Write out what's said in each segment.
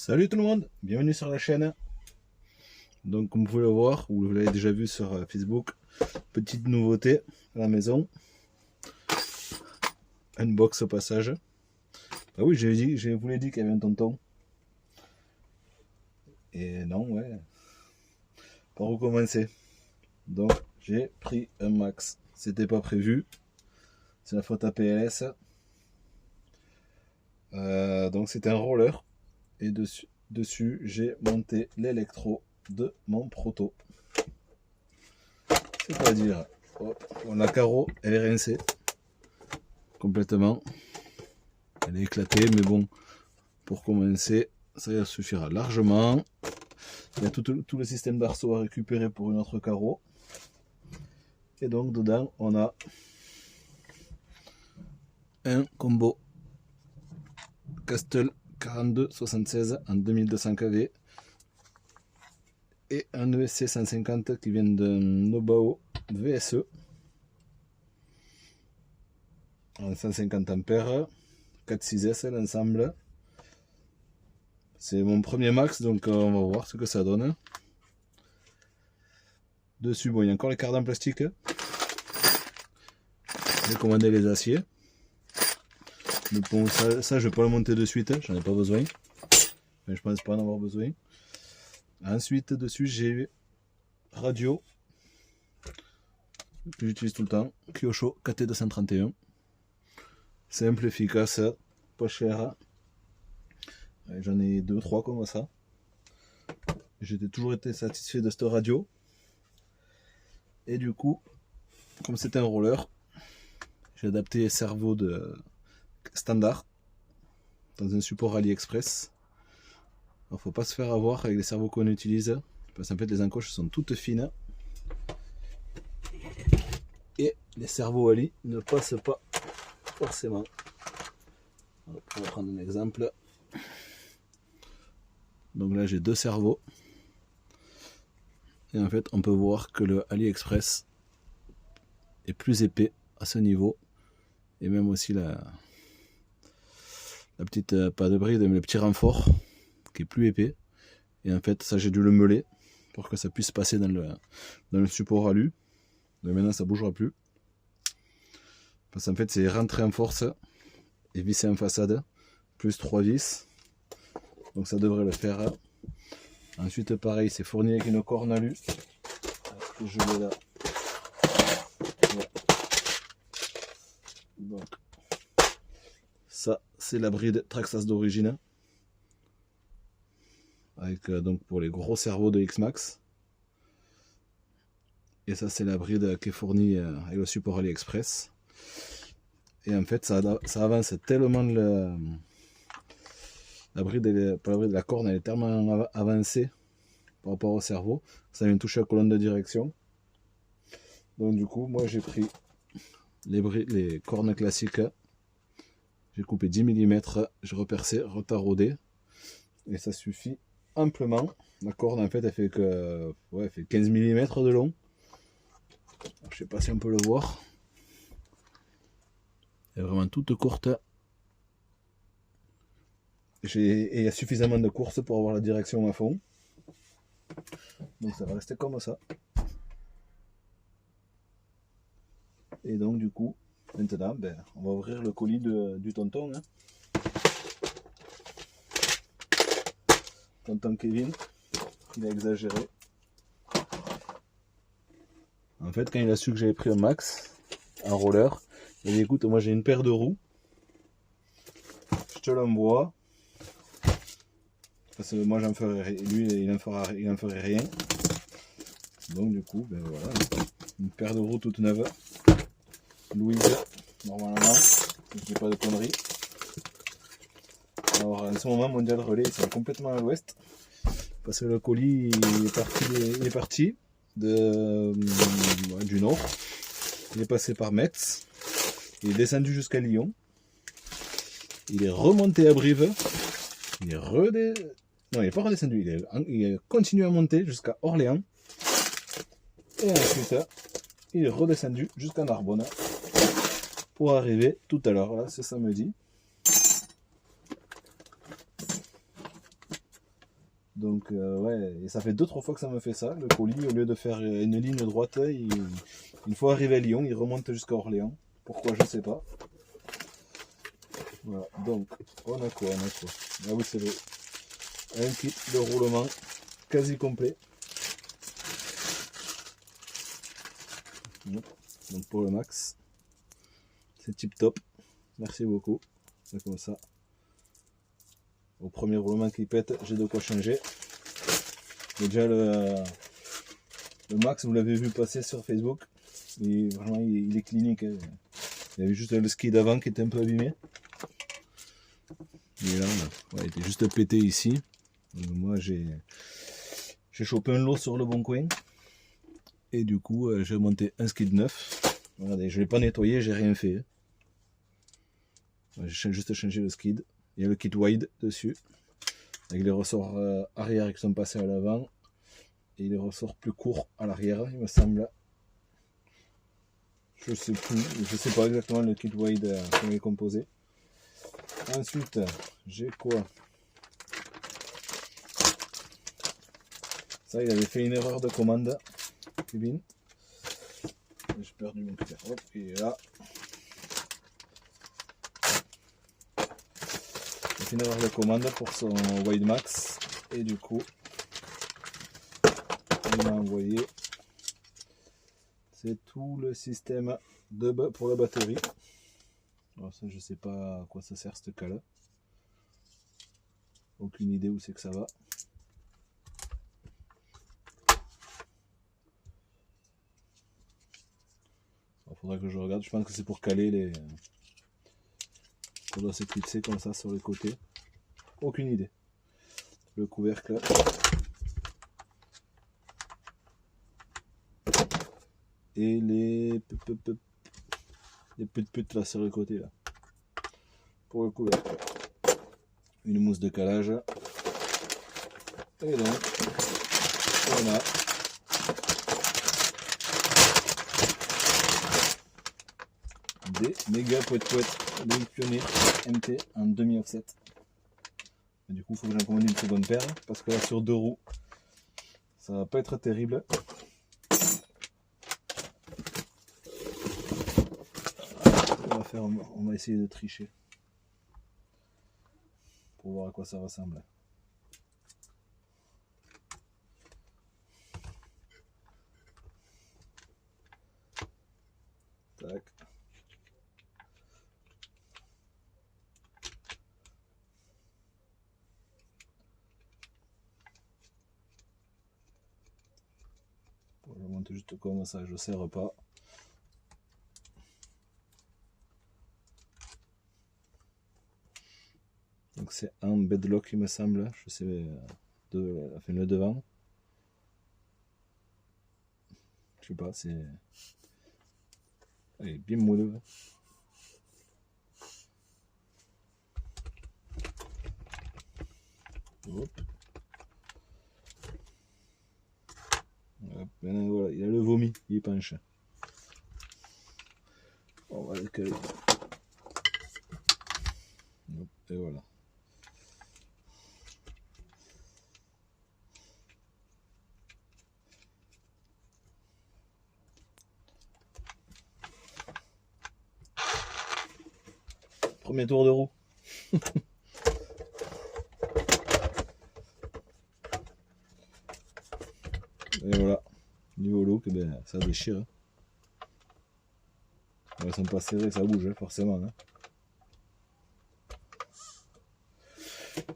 Salut tout le monde, bienvenue sur la chaîne. Donc comme vous pouvez le voir, ou vous l'avez déjà vu sur Facebook, petite nouveauté à la maison. Unbox au passage. Ah oui, je vous l'ai dit qu'il y avait un tonton. Et non, ouais. Par où commencer? Donc j'ai pris un max. C'était pas prévu. C'est la faute à PLS. Donc c'était un roller. Et dessus j'ai monté l'électro de mon proto. C'est-à-dire, la carreau, elle est rincée complètement. Elle est éclatée, mais bon, pour commencer, ça suffira largement. Il y a tout le système d'arceau à récupérer pour une autre carreau. Et donc dedans, on a un combo Castle 4276 en 2200 kV et un ESC 150 qui vient de Nobao VSE en 150 ampères, 4.6S l'ensemble. C'est mon premier max, donc on va voir ce que ça donne. Dessus, bon, il y a encore les cartes en plastique, les commandes et les aciers. Mais bon, ça je vais pas le monter de suite, j'en ai pas besoin. Mais je pense pas en avoir besoin. Ensuite, dessus, j'ai radio que j'utilise tout le temps, Kyosho KT231. Simple, efficace, pas cher. J'en ai 2-3 comme ça. J'ai toujours été satisfait de cette radio. Et du coup, comme c'est un roller, j'ai adapté les servos de standard dans un support AliExpress. Alors, faut pas se faire avoir avec les servos qu'on utilise, parce qu'en fait les encoches sont toutes fines et les servos Ali ne passent pas forcément. Alors, on va prendre un exemple. Donc là j'ai deux servos et en fait on peut voir que le AliExpress est plus épais à ce niveau, et même aussi la petite, pas de bride, mais le petit renfort qui est plus épais. Et en fait ça j'ai dû le meuler pour que ça puisse passer dans le support alu. Mais maintenant ça bougera plus, parce qu'en fait c'est rentré en force et vissé en façade, plus 3 vis, donc ça devrait le faire. Ensuite pareil, c'est fourni avec une corne alu que je mets là. Ouais. Donc ça c'est la bride Traxxas d'origine, avec donc pour les gros servos de X-Max. Et ça c'est la bride qui est fournie avec le support AliExpress. Et en fait ça avance tellement la bride, pas la bride, la corne elle est tellement avancée par rapport au cerveau, ça vient toucher la colonne de direction. Donc du coup moi j'ai pris les cornes classiques, j'ai coupé 10 mm, j'ai repercé, retaraudé, et ça suffit amplement. La corne en fait elle fait que elle fait 15 mm de long. Alors, je sais pas si on peut le voir. Elle est vraiment toute courte. Et il y a suffisamment de courses pour avoir la direction à fond. Donc ça va rester comme ça. Et donc du coup, maintenant, on va ouvrir le colis du tonton. Hein. Tonton Kevin, il a exagéré. En fait, quand il a su que j'avais pris un max, un roller, il a dit écoute, moi j'ai une paire de roues, je te l'envoie. Parce que moi j'en ferai, lui il en ferait rien. Donc du coup, voilà, une paire de roues toute neuve, Louise, normalement, si je dis pas de conneries. Alors en ce moment, Mondial Relais, c'est complètement à l'ouest, parce que le colis est parti du nord, il est passé par Metz, il est descendu jusqu'à Lyon, il est remonté à Brive, il n'est pas redescendu, il a continué à monter jusqu'à Orléans, et ensuite il est redescendu jusqu'à Narbonne pour arriver tout à l'heure, là c'est samedi. Donc ouais, et ça fait 2-3 fois que ça me fait ça. Le colis, au lieu de faire une ligne droite, une fois arrivé à Lyon, il remonte jusqu'à Orléans. Pourquoi, je sais pas. Voilà, donc on a quoi? Ah oui, c'est vrai. Un kit de roulement quasi complet. Donc pour le max, c'est tip top. Merci beaucoup. C'est comme ça. Au premier roulement qui pète, j'ai de quoi changer. Déjà le max, vous l'avez vu passer sur Facebook. Et vraiment, il est clinique. Hein. Il y avait juste le ski d'avant qui était un peu abîmé. Et là, ouais, il était juste pété ici. Donc moi, j'ai chopé un lot sur le bon coin. Et du coup, j'ai monté un ski de neuf. Regardez, je ne l'ai pas nettoyé, j'ai rien fait. J'ai juste changé le skid. Il y a le kit wide dessus. Avec les ressorts arrière qui sont passés à l'avant. Et les ressorts plus courts à l'arrière, il me semble. Je sais plus, je sais pas exactement le kit wide comment il est composé. Ensuite, j'ai quoi? Ça, il avait fait une erreur de commande, Kevin. J'ai perdu mon cutter. Hop, il est là. Il a fait une erreur de commande pour son Wide Max. Et du coup, il m'a envoyé. C'est tout le système pour la batterie. Alors ça, je sais pas à quoi ça sert ce cas-là. Aucune idée où c'est que ça va. Il faudra que je regarde. Je pense que c'est pour caler les. Ça doit s'éclipser comme ça sur les côtés. Aucune idée. Le couvercle. Et les putes là sur le côté là. Pour le couvercle. Une mousse de calage. Et donc, on a des méga poètes de Pioneer MT en demi-offset. Et du coup, il faut que j'en commande une seconde paire parce que là, sur 2 roues, ça va pas être terrible. On va essayer de tricher pour voir à quoi ça ressemble. Tac. Je monte juste comme ça, je ne serre pas. Donc c'est un bedlock il me semble, je sais le devant. Je sais pas, c'est. Il est bien moelleux. Hop. Hop, maintenant, voilà, il a le vomi, il penche. On va le caler. Hop, et voilà. Premier tour de roue. Et voilà. Niveau look, ben, ça déchire. Hein. Elles sont pas serrées, ça bouge, hein, forcément. Hein.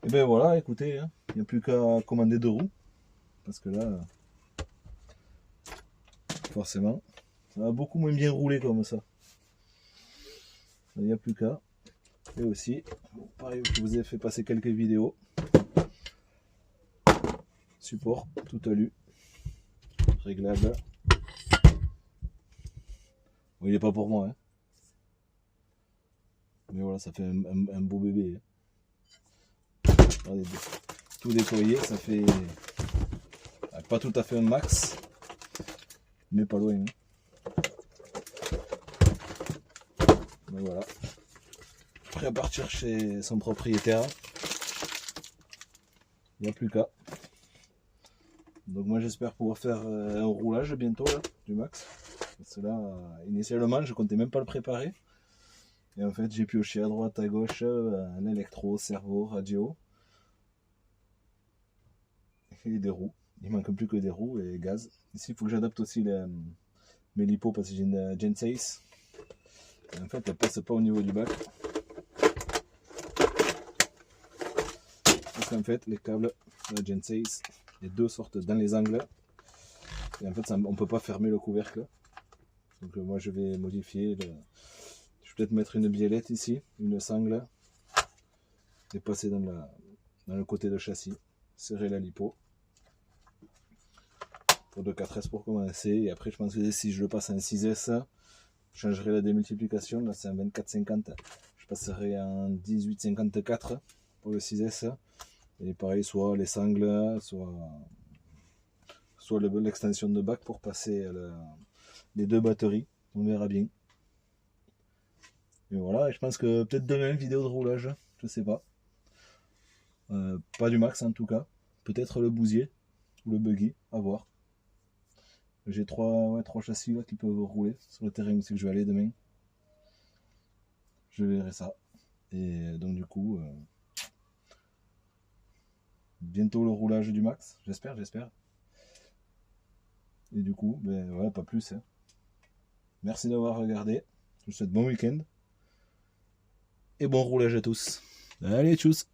Et ben voilà, écoutez, hein, il n'y a plus qu'à commander 2 roues. Parce que là, forcément, ça va beaucoup moins bien rouler comme ça. Il n'y a plus qu'à. Et aussi, pareil, je vous ai fait passer quelques vidéos. Support, tout alu. Réglable. Bon, il n'est pas pour moi. Hein. Mais voilà, ça fait un beau bébé. Hein. Regardez, tout déployé, ça fait pas tout à fait un max. Mais pas loin. Hein. Mais voilà. Prêt à partir chez son propriétaire. Il n'y a plus qu'à. Donc moi j'espère pouvoir faire un roulage bientôt là, du max. Parce que là, initialement je comptais même pas le préparer. Et en fait j'ai pioché à droite, à gauche, un électro, servo, radio. Et des roues. Il manque plus que des roues et gaz. Ici il faut que j'adapte aussi mes lipos parce que j'ai une Gen 6. Et en fait elle passe pas au niveau du bac. Donc en fait les câbles de la Gen 6, les deux sortent dans les angles. Et en fait ça, on peut pas fermer le couvercle. Donc moi je vais modifier. Je vais peut-être mettre une biellette ici, une sangle. Et passer dans le côté de châssis. Serrer la lipo. Pour 2.4S pour commencer. Et après je pense que si je le passe en 6S, je changerai la démultiplication. Là c'est un 24-50. Je passerai en 18-54 pour le 6S. Et pareil, soit les sangles, soit l'extension de bac pour passer les deux batteries. On verra bien. Et voilà, je pense que peut-être demain une vidéo de roulage, je sais pas. Pas du max en tout cas. Peut-être le bousier ou le buggy, à voir. J'ai trois châssis là qui peuvent rouler sur le terrain où c'est que je vais aller demain. Je verrai ça. Et donc du coup, bientôt le roulage du max, j'espère. Et du coup, ben ouais, pas plus. Hein. Merci d'avoir regardé. Je vous souhaite bon week-end. Et bon roulage à tous. Allez, tchuss!